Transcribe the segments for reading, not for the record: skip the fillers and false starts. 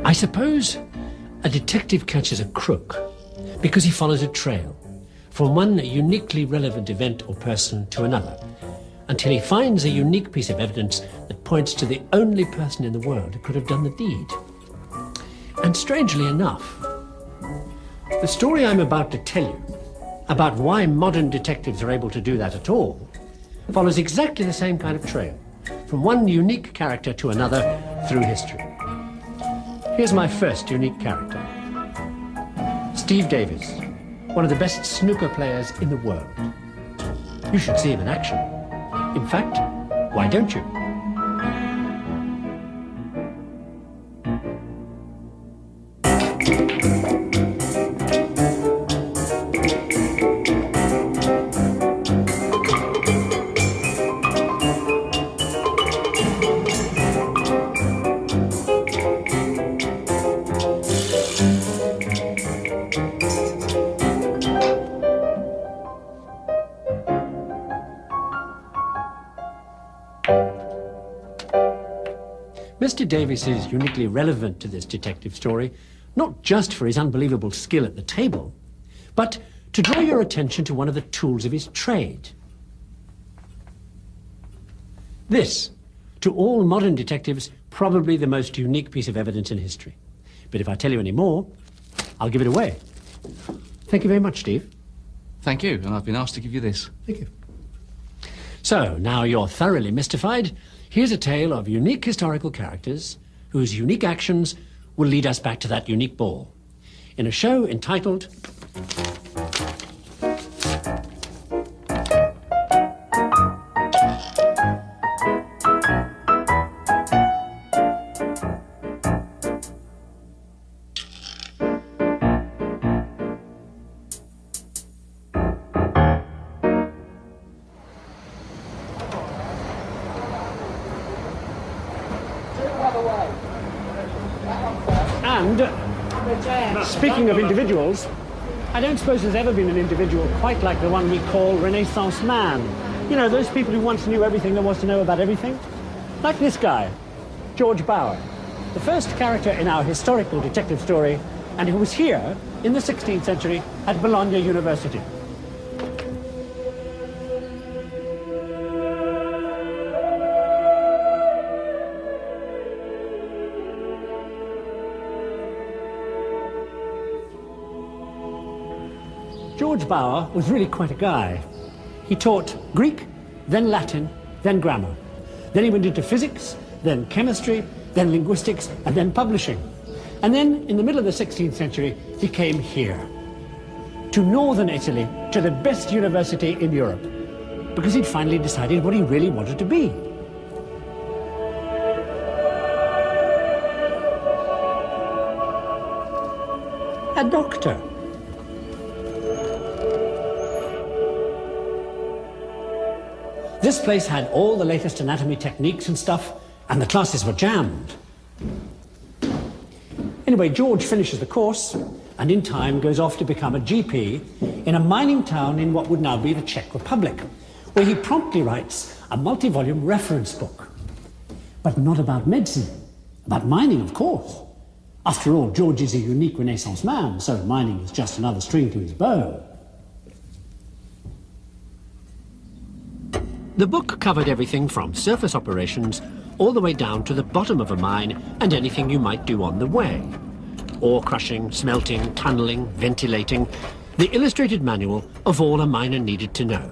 I suppose a detective catches a crook because he follows a trail from one uniquely relevant event or person to another until he finds a unique piece of evidence that points to the only person in the world who could have done the deed. And strangely enough, the story I'm about to tell you about why modern detectives are able to do that at all follows exactly the same kind of trail from one unique character to another through history. Here's my first unique character. Steve Davis, one of the best snooker players in the world. You should see him in action. In fact, why don't you? Mr. Davis is uniquely relevant to this detective story, not just for his unbelievable skill at the table, but to draw your attention to one of the tools of his trade. This, to all modern detectives, probably the most unique piece of evidence in history. But if I tell you any more, I'll give it away. Thank you very much, Steve. Thank you, and I've been asked to give you this. Thank you. So, now you're thoroughly mystified. Here's a tale of unique historical characters whose unique actions will lead us back to that unique ball in a show entitled Speaking of individuals, I don't suppose there's ever been an individual quite like the one we call Renaissance man. You know, those people who once knew everything there was to know about everything. Like this guy, George Bower, the first character in our historical detective story, and who was here in the 16th century at Bologna University. George Bower was really quite a guy. He taught Greek, then Latin, then grammar. Then he went into physics, then chemistry, then linguistics, and then publishing. And then, in the middle of the 16th century, he came here, to northern Italy, to the best university in Europe, because he'd finally decided what he really wanted to be. A doctor. This place had all the latest anatomy techniques and stuff, and the classes were jammed. Anyway, George finishes the course, and in time goes off to become a GP in a mining town in what would now be the Czech Republic, where he promptly writes a multi-volume reference book. But not about medicine, about mining, of course. After all, George is a unique Renaissance man, so mining is just another string to his bow. The book covered everything from surface operations all the way down to the bottom of a mine and anything you might do on the way. Ore crushing, smelting, tunneling, ventilating. The illustrated manual of all a miner needed to know.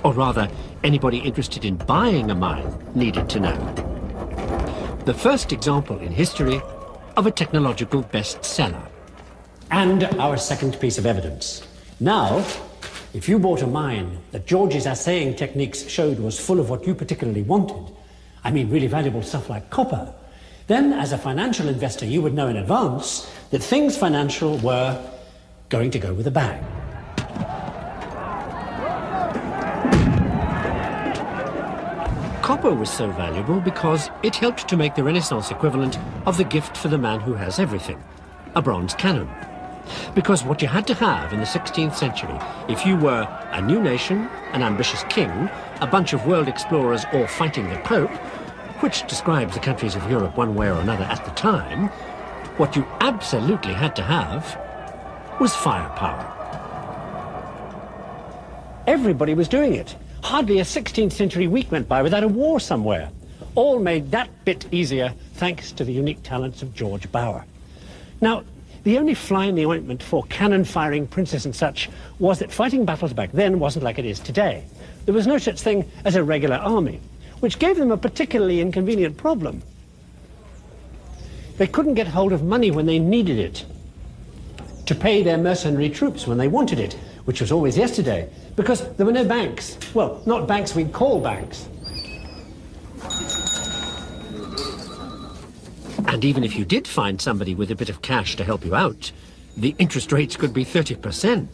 Or rather, anybody interested in buying a mine needed to know. The first example in history of a technological bestseller. And our second piece of evidence. Now, if you bought a mine that George's assaying techniques showed was full of what you particularly wanted, I mean really valuable stuff like copper, then as a financial investor you would know in advance that things financial were going to go with a bang. Copper was so valuable because it helped to make the Renaissance equivalent of the gift for the man who has everything, a bronze cannon. Because what you had to have in the 16th century, if you were a new nation, an ambitious king, a bunch of world explorers, or fighting the Pope, which describes the countries of Europe one way or another at the time, what you absolutely had to have was firepower. Everybody was doing it. Hardly a 16th century week went by without a war somewhere. All made that bit easier thanks to the unique talents of George Bower. Now, the only fly in the ointment for cannon-firing princes and such was that fighting battles back then wasn't like it is today. There was no such thing as a regular army, which gave them a particularly inconvenient problem. They couldn't get hold of money when they needed it, to pay their mercenary troops when they wanted it, which was always yesterday, because there were no banks. Well, not banks we'd call banks. And even if you did find somebody with a bit of cash to help you out, the interest rates could be 30%.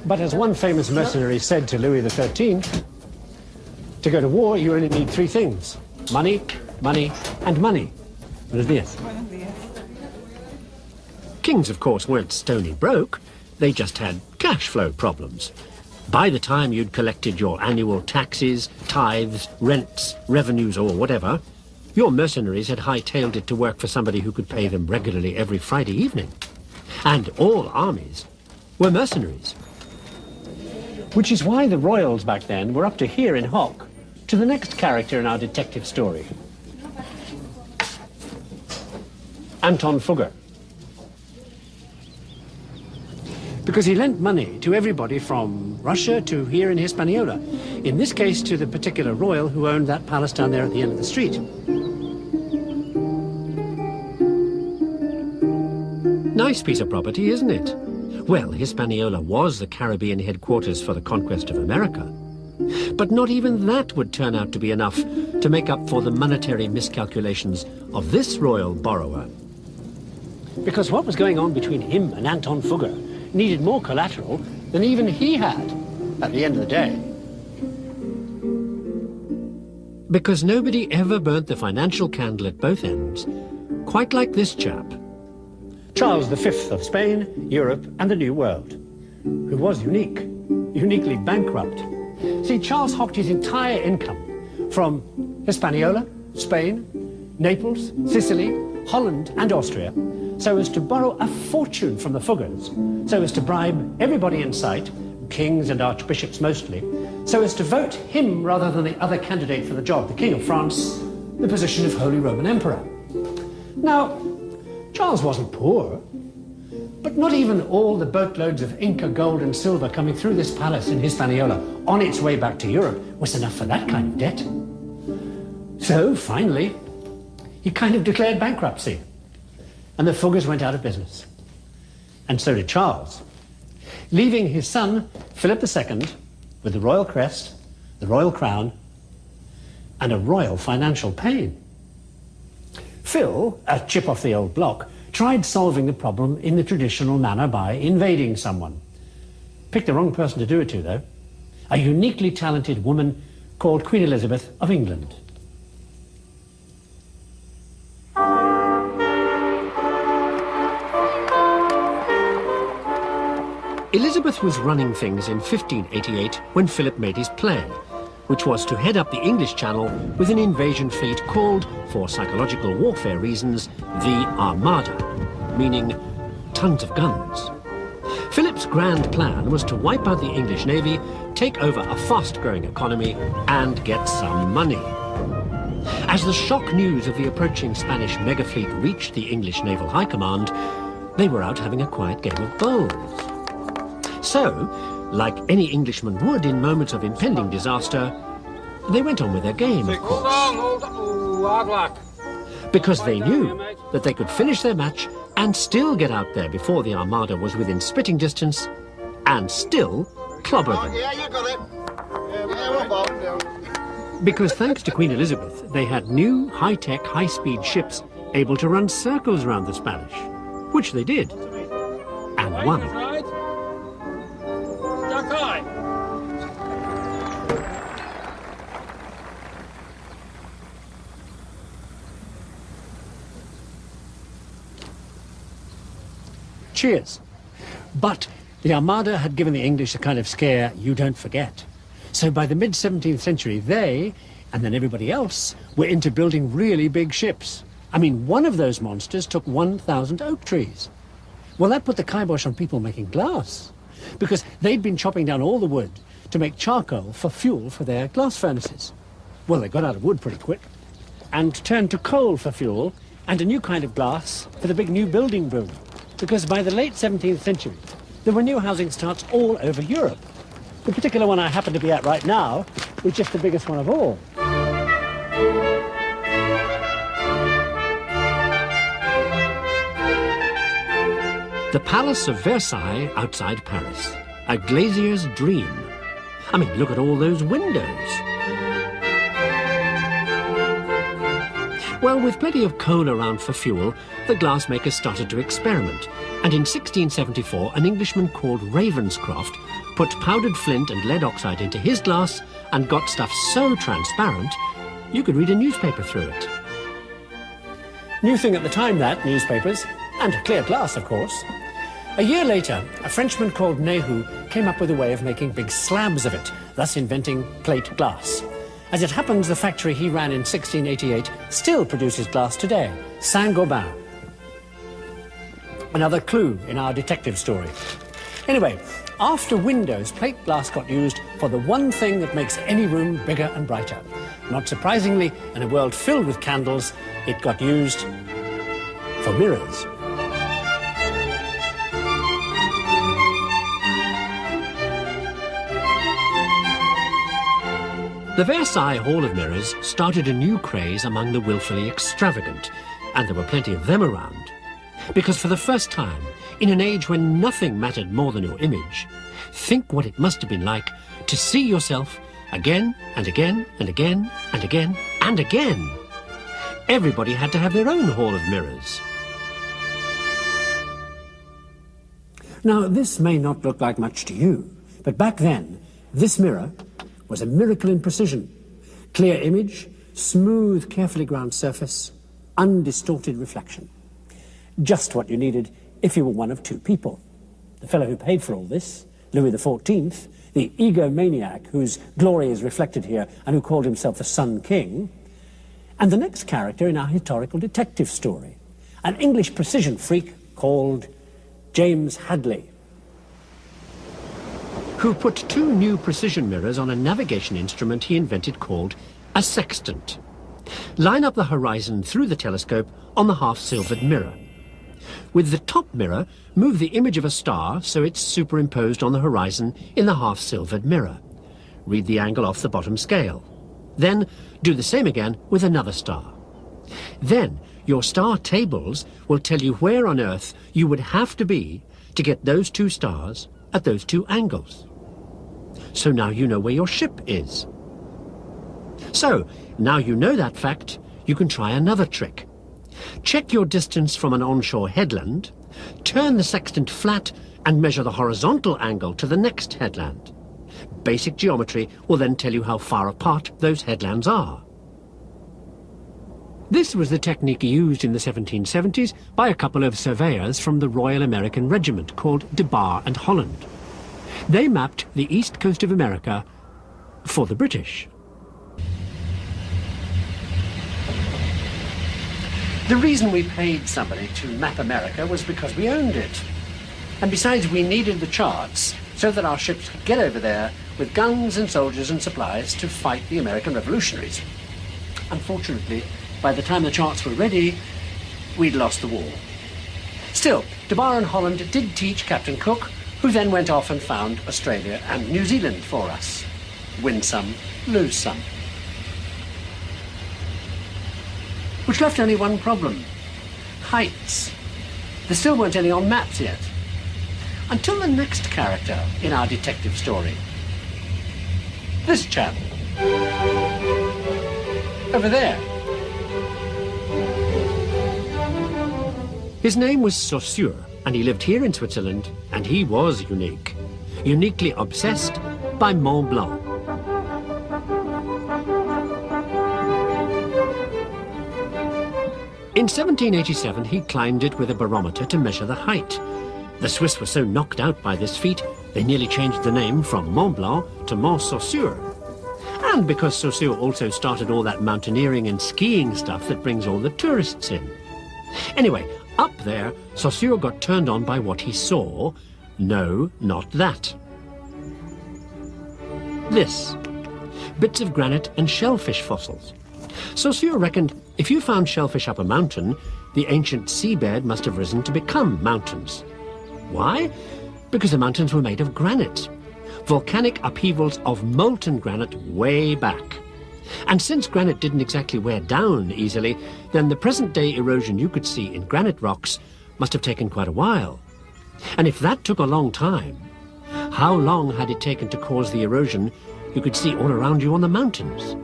But as one famous mercenary said to Louis XIII, to go to war, you only need three things: money, money, and money. Buenos dias. Kings, of course, weren't stony broke. They just had cash flow problems. By the time you'd collected your annual taxes, tithes, rents, revenues, or whatever, your mercenaries had hightailed it to work for somebody who could pay them regularly every Friday evening. And all armies were mercenaries. Which is why the royals back then were up to here in hock to the next character in our detective story. Anton Fugger. Because he lent money to everybody from Russia to here in Hispaniola. In this case, to the particular royal who owned that palace down there at the end of the street. Nice piece of property, isn't it? Well, Hispaniola was the Caribbean headquarters for the conquest of America. But not even that would turn out to be enough to make up for the monetary miscalculations of this royal borrower. Because what was going on between him and Anton Fugger needed more collateral than even he had at the end of the day. Because nobody ever burnt the financial candle at both ends, quite like this chap. Charles V of Spain, Europe, and the New World, who was uniquely bankrupt. See, Charles hocked his entire income from Hispaniola, Spain, Naples, Sicily, Holland, and Austria, so as to borrow a fortune from the Fuggers, so as to bribe everybody in sight, kings and archbishops mostly, so as to vote him rather than the other candidate for the job, the King of France, the position of Holy Roman Emperor. Now, Charles wasn't poor, but not even all the boatloads of Inca gold and silver coming through this palace in Hispaniola on its way back to Europe was enough for that kind of debt. So, finally, he kind of declared bankruptcy. And the Fuggers went out of business. And so did Charles, leaving his son, Philip II, with the royal crest, the royal crown, and a royal financial pain. Phil, a chip off the old block, tried solving the problem in the traditional manner by invading someone. Picked the wrong person to do it to, though. A uniquely talented woman called Queen Elizabeth of England. Elizabeth was running things in 1588 when Philip made his plan, which was to head up the English Channel with an invasion fleet called, for psychological warfare reasons, the Armada, meaning tons of guns. Philip's grand plan was to wipe out the English Navy, take over a fast-growing economy, and get some money. As the shock news of the approaching Spanish mega fleet reached the English Naval High Command, they were out having a quiet game of bowls. So, like any Englishman would in moments of impending disaster, they went on with their game, of course. Hold on. Ooh, hard luck. Because they knew that they could finish their match and still get out there before the Armada was within spitting distance, and still clobber them. Yeah, you got it. Yeah, we'll bottom down. Because thanks to Queen Elizabeth, they had new, high-tech, high-speed ships able to run circles around the Spanish, which they did, and won. Right. Duck high. Cheers. But the Armada had given the English a kind of scare you don't forget. So by the mid-17th century, they, and then everybody else, were into building really big ships. I mean, one of those monsters took 1,000 oak trees. Well, that put the kibosh on people making glass, because they'd been chopping down all the wood to make charcoal for fuel for their glass furnaces. Well, they got out of wood pretty quick, and turned to coal for fuel, and a new kind of glass for the big new building boom. Because by the late 17th century, there were new housing starts all over Europe. The particular one I happen to be at right now is just the biggest one of all. The Palace of Versailles outside Paris. A glazier's dream. I mean, look at all those windows. Well, with plenty of coal around for fuel, the glassmakers started to experiment. And in 1674, an Englishman called Ravenscroft put powdered flint and lead oxide into his glass and got stuff so transparent, you could read a newspaper through it. New thing at the time, that, newspapers. And clear glass, of course. A year later, a Frenchman called Nehu came up with a way of making big slabs of it, thus inventing plate glass. As it happens, the factory he ran in 1688 still produces glass today, Saint-Gobain. Another clue in our detective story. Anyway, after windows, plate glass got used for the one thing that makes any room bigger and brighter. Not surprisingly, in a world filled with candles, it got used for mirrors. The Versailles Hall of Mirrors started a new craze among the willfully extravagant, and there were plenty of them around. Because for the first time, in an age when nothing mattered more than your image, think what it must have been like to see yourself again and again and again and again and again. Everybody had to have their own Hall of Mirrors. Now, this may not look like much to you, but back then, this mirror was a miracle in precision. Clear image, smooth, carefully ground surface, undistorted reflection. Just what you needed if you were one of two people. The fellow who paid for all this, Louis XIV, the egomaniac whose glory is reflected here and who called himself the Sun King, and the next character in our historical detective story, an English precision freak called James Hadley, who put two new precision mirrors on a navigation instrument he invented called a sextant. Line up the horizon through the telescope on the half-silvered mirror. With the top mirror, move the image of a star so it's superimposed on the horizon in the half-silvered mirror. Read the angle off the bottom scale. Then do the same again with another star. Then your star tables will tell you where on Earth you would have to be to get those two stars at those two angles. So now you know where your ship is. So, now you know that fact, you can try another trick. Check your distance from an onshore headland, turn the sextant flat and measure the horizontal angle to the next headland. Basic geometry will then tell you how far apart those headlands are. This was the technique used in the 1770s by a couple of surveyors from the Royal American Regiment called De Bar and Holland. They mapped the east coast of America for the British. The reason we paid somebody to map America was because we owned it. And besides, we needed the charts so that our ships could get over there with guns and soldiers and supplies to fight the American revolutionaries. Unfortunately, by the time the charts were ready, we'd lost the war. Still, De Bar and Holland did teach Captain Cook, who then went off and found Australia and New Zealand for us. Win some, lose some. Which left only one problem: heights. There still weren't any on maps yet. Until the next character in our detective story. This chap. Over there. His name was Saussure, and he lived here in Switzerland, and he was unique. Uniquely obsessed by Mont Blanc. In 1787, he climbed it with a barometer to measure the height. The Swiss were so knocked out by this feat, they nearly changed the name from Mont Blanc to Mont Saussure. And because Saussure also started all that mountaineering and skiing stuff that brings all the tourists in. Anyway, up there, Saussure got turned on by what he saw. No, not that. This. Bits of granite and shellfish fossils. Saussure reckoned if you found shellfish up a mountain, the ancient seabed must have risen to become mountains. Why? Because the mountains were made of granite. Volcanic upheavals of molten granite way back. And since granite didn't exactly wear down easily, then the present-day erosion you could see in granite rocks must have taken quite a while. And if that took a long time, how long had it taken to cause the erosion you could see all around you on the mountains?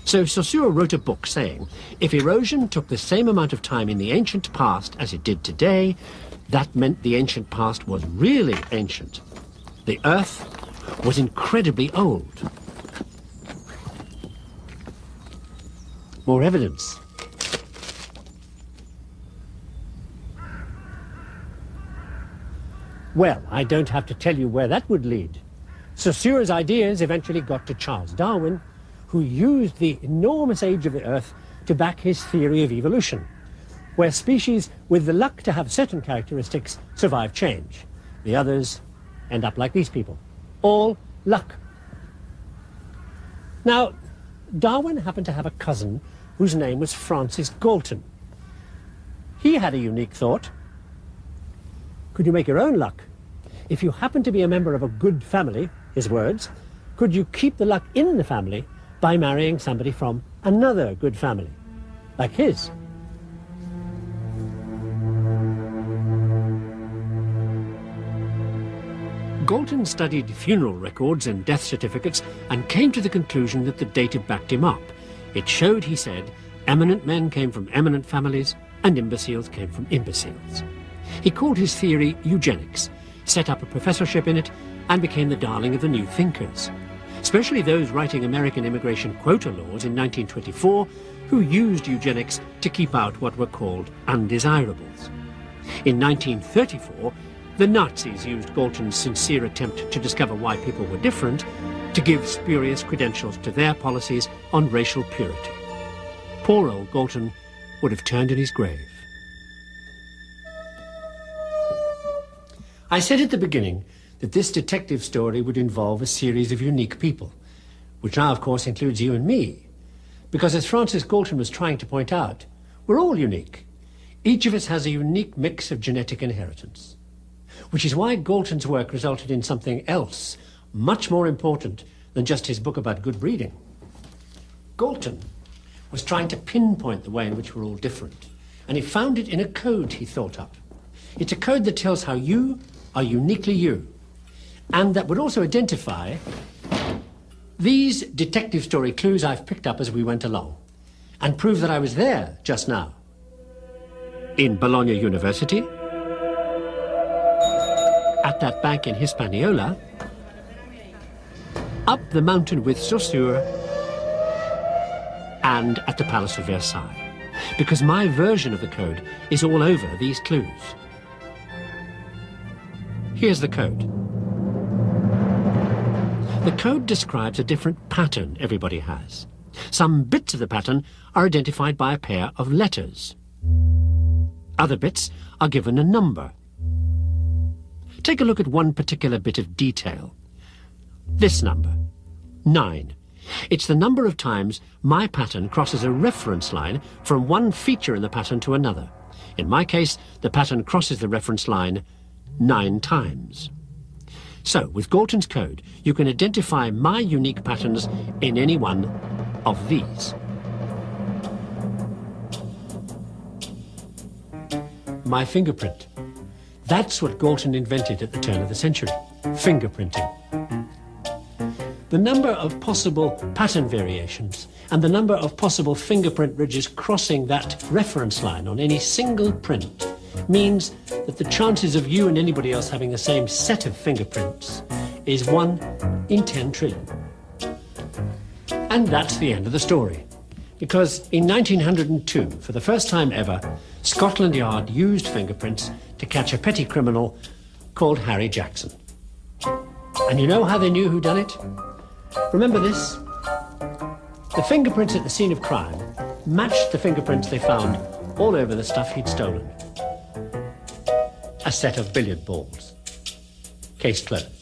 So Saussure wrote a book saying, if erosion took the same amount of time in the ancient past as it did today, that meant the ancient past was really ancient. The Earth was incredibly old. More evidence. Well, I don't have to tell you where that would lead. Saussure's ideas eventually got to Charles Darwin, who used the enormous age of the Earth to back his theory of evolution, where species with the luck to have certain characteristics survive change. The others end up like these people. All luck. Now, Darwin happened to have a cousin whose name was Francis Galton. He had a unique thought. Could you make your own luck? If you happen to be a member of a good family, his words, could you keep the luck in the family by marrying somebody from another good family, like his? Galton studied funeral records and death certificates and came to the conclusion that the data backed him up. It showed, he said, eminent men came from eminent families and imbeciles came from imbeciles. He called his theory eugenics, set up a professorship in it, and became the darling of the new thinkers, especially those writing American immigration quota laws in 1924 who used eugenics to keep out what were called undesirables. In 1934, the Nazis used Galton's sincere attempt to discover why people were different to give spurious credentials to their policies on racial purity. Poor old Galton would have turned in his grave. I said at the beginning that this detective story would involve a series of unique people, which now, of course, includes you and me. Because as Francis Galton was trying to point out, we're all unique. Each of us has a unique mix of genetic inheritance, which is why Galton's work resulted in something else, much more important than just his book about good breeding. Galton was trying to pinpoint the way in which we're all different, and he found it in a code he thought up. It's a code that tells how you are uniquely you, and that would also identify these detective story clues I've picked up as we went along, and prove that I was there just now. In Bologna University, at that bank in Hispaniola, up the mountain with Saussure, and at the Palace of Versailles, because my version of the code is all over these clues. Here's the code. The code describes a different pattern everybody has. Some bits of the pattern are identified by a pair of letters. Other bits are given a number. Take a look at one particular bit of detail. This number, 9. It's the number of times my pattern crosses a reference line from one feature in the pattern to another. In my case, the pattern crosses the reference line 9 times. So, with Galton's code, you can identify my unique patterns in any one of these. my fingerprint. That's what Galton invented at the turn of the century, fingerprinting. The number of possible pattern variations and the number of possible fingerprint ridges crossing that reference line on any single print means that the chances of you and anybody else having the same set of fingerprints is 1 in 10 trillion. And that's the end of the story. Because in 1902, for the first time ever, Scotland Yard used fingerprints to catch a petty criminal called Harry Jackson. And you know how they knew who done it? Remember this? The fingerprints at the scene of crime matched the fingerprints they found all over the stuff he'd stolen. A set of billiard balls. Case closed.